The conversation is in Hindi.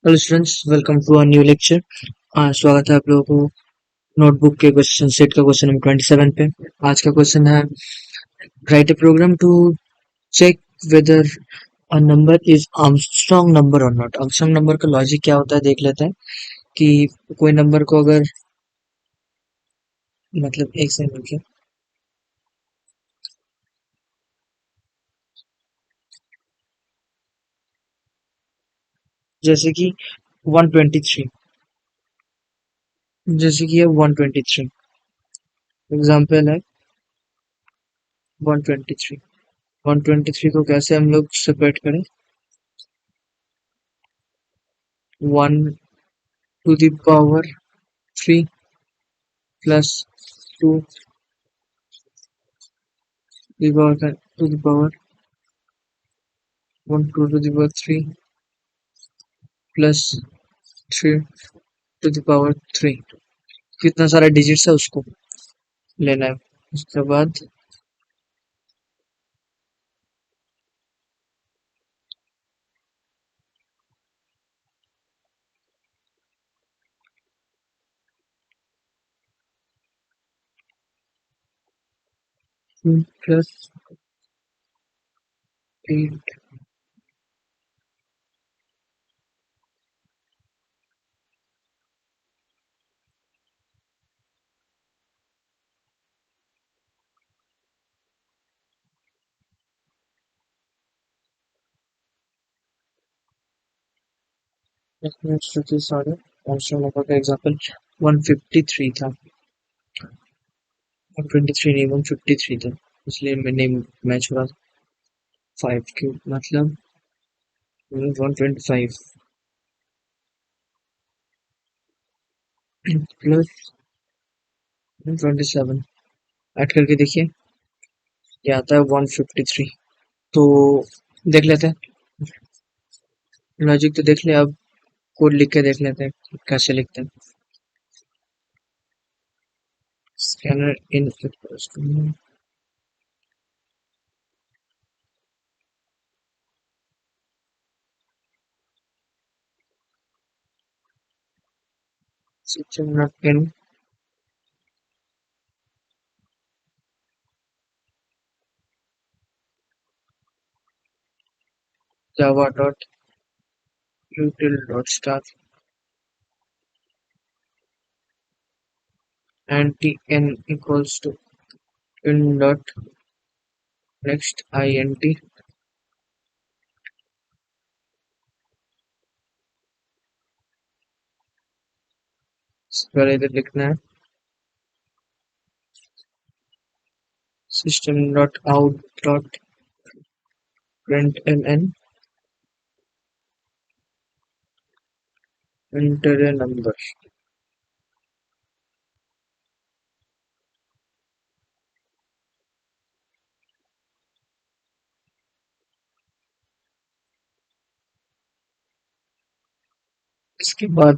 Hello students, welcome to a new lecture. स्वागत है आप लोगों को नोटबुक के क्वेश्चन सेट का क्वेश्चन नंबर 27 पे। आज का क्वेश्चन है write a program to check whether a number is Armstrong number और नॉट। आर्मस्ट्रॉन्ग नंबर का लॉजिक क्या होता है देख लेते हैं कि कोई नंबर को अगर मतलब एक सेकंड रुकिए। जैसे कि 123, जैसे कि ये 123 एग्जाम्पल है। 123 123 को कैसे हम लोग सेपरेट करें? 1 to the power 3 plus 2 the power to the power 1 2 to the power 3 plus 3 to the power 3। कितना सारा डिजिट्स है उसको लेना है। उसके बाद प्लस 8। सारे ऑप्शन नंबर का एग्जाम्पल 153 था। 123 नहीं, 153 था, इसलिए मैंने मैच हो रहा था। 5 क्यूब मतलब 125 प्लस 127 ऐड करके देखिए, ये आता है 153। तो देख लेते हैं, लॉजिक तो देख ले, अब कोड लिख के देख लेते हैं कैसे लिखते हैं। Scanner in system in java dot util dot star and tn equals to in dot next int। पहले इधर लिखना है system dot out dot println enter a number। इसके बाद